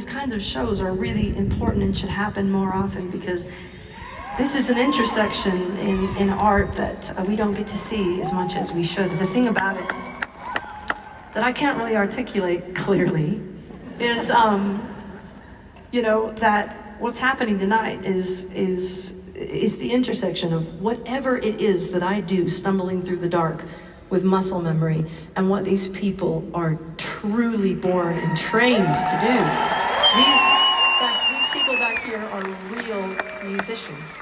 kinds of shows are really important and should happen more often, because this is an intersection in art that we don't get to see as much as we should. The thing about it that I can't really articulate clearly is, that what's happening tonight is the intersection of whatever it is that I do stumbling through the dark with muscle memory and what these people are truly born and trained to do. These people back here are real musicians.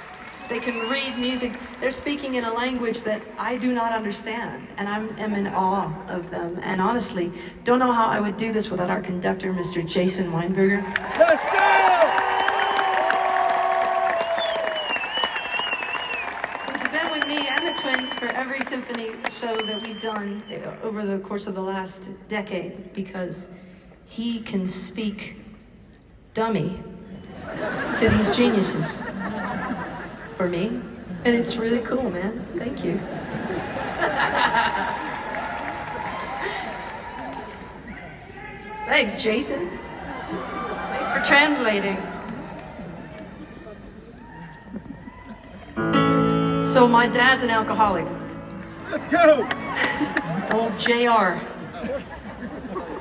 They can read music. They're speaking in a language that I do not understand, and I'm in awe of them. And honestly, don't know how I would do this without our conductor, Mr. Jason Weinberger. Let's go! Who's been with me and the twins for every symphony show that we've done over the course of the last decade, because he can speak dummy to these geniuses for me, and it's really cool, man. Thank you. Thanks, Jason. Thanks for translating. So my dad's an alcoholic. Let's go! Old JR.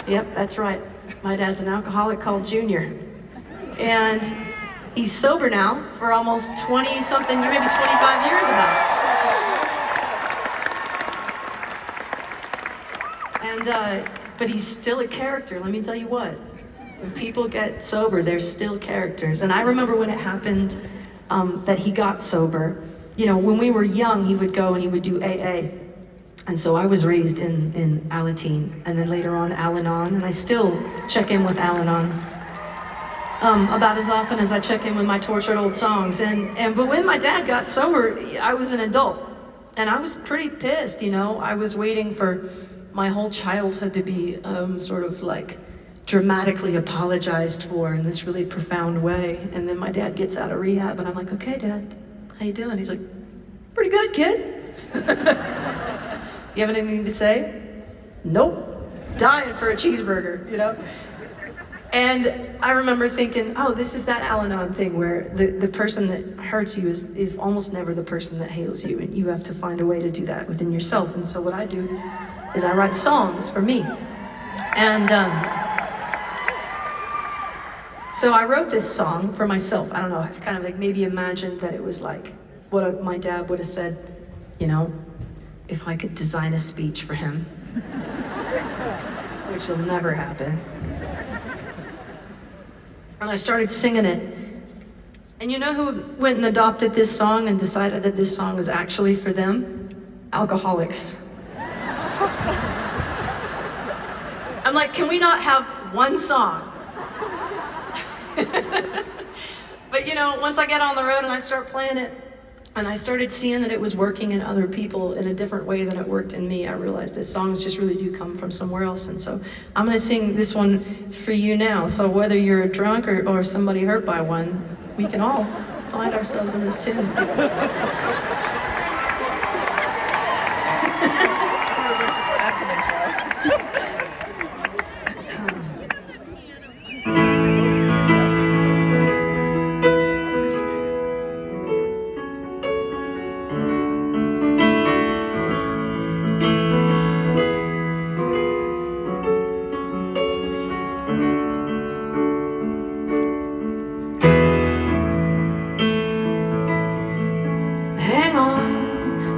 Yep, that's right. My dad's an alcoholic called Junior. And he's sober now for almost 20-something, maybe 25 years about. And, but he's still a character, let me tell you what. When people get sober, they're still characters. And I remember when it happened that he got sober. You know, when we were young, he would go and he would do AA. And so I was raised in Alateen, and then later on Al-Anon, and I still check in with Al-Anon about as often as I check in with my tortured old songs. But when my dad got sober, I was an adult, and I was pretty pissed, you know. I was waiting for my whole childhood to be sort of like dramatically apologized for in this really profound way. And then my dad gets out of rehab, and I'm like, okay, Dad, how you doing? He's like, pretty good, kid. You have anything to say? Nope. Dying for a cheeseburger, you know? And I remember thinking, oh, this is that Al-Anon thing where the person that hurts you is almost never the person that heals you, and you have to find a way to do that within yourself. And so what I do is I write songs for me. And so I wrote this song for myself. I don't know, I've kind of like maybe imagined that it was like what my dad would have said, you know, if I could design a speech for him, which will never happen. And I started singing it. And you know who went and adopted this song and decided that this song was actually for them? Alcoholics. I'm like, can we not have one song? But you know, once I get on the road and I start playing it, and I started seeing that it was working in other people in a different way than it worked in me, I realized that songs just really do come from somewhere else. And so I'm gonna sing this one for you now. So whether you're a drunk or somebody hurt by one, we can all find ourselves in this tune. That's an intro.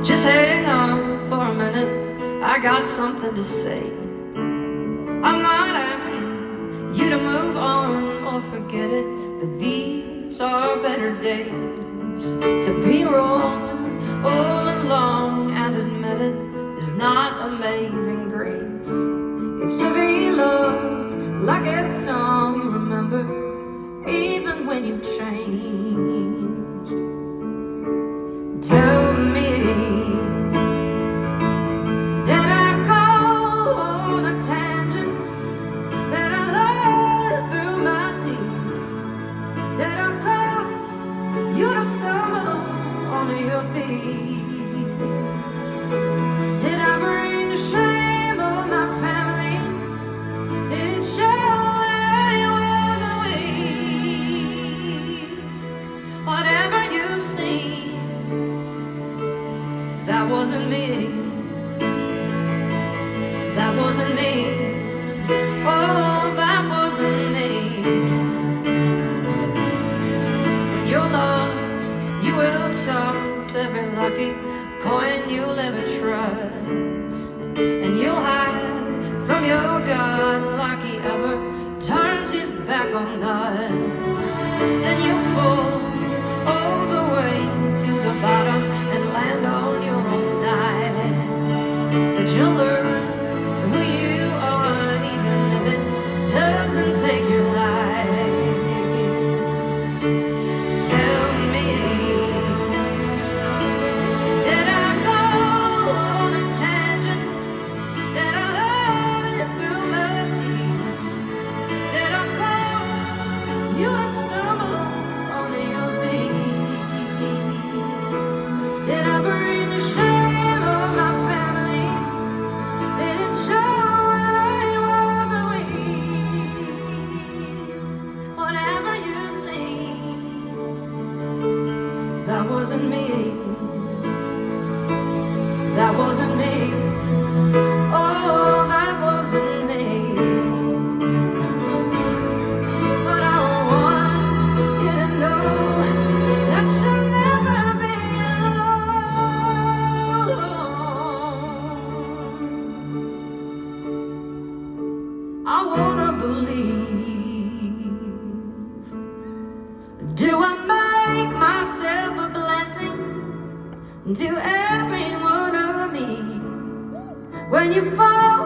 Just hang on for a minute, I got something to say. I'm not asking you to move on or forget it, but these are better days. To be wrong all along and admit it is not amazing grace. It's to be loved like a song you remember, even when you've changed. Tell me, did I go on a tangent? Did I lie through my teeth? Did I cause you to stumble onto your feet? Did I bring the shame on my family? I go nuts. Then you fall all the way to the bottom and land on your own night. But you'll learn who you are, even if it doesn't take your life. Tell me, did I go on a tangent? Did I lie through my teeth? Did I cause you to stumble onto your feet? Did I bring the shame of my family? Did it show when I was weak? Whatever you see, that wasn't me. That wasn't me. Oh, that wasn't me. But I want you to know that you'll never be alone. I wanna believe. Do I make myself a blessing to every one of me? When you fall,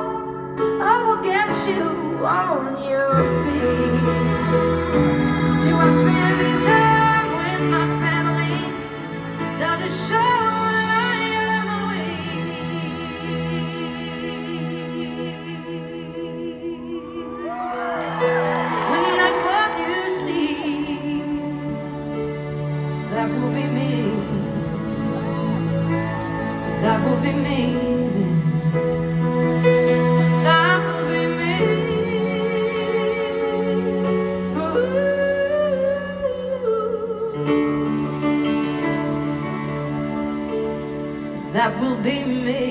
I will get you on your feet. Do I spend time with my family? Does it show when I am weak? When that's what you see, that will be me. That will be me. That will be me. Ooh. That will be me.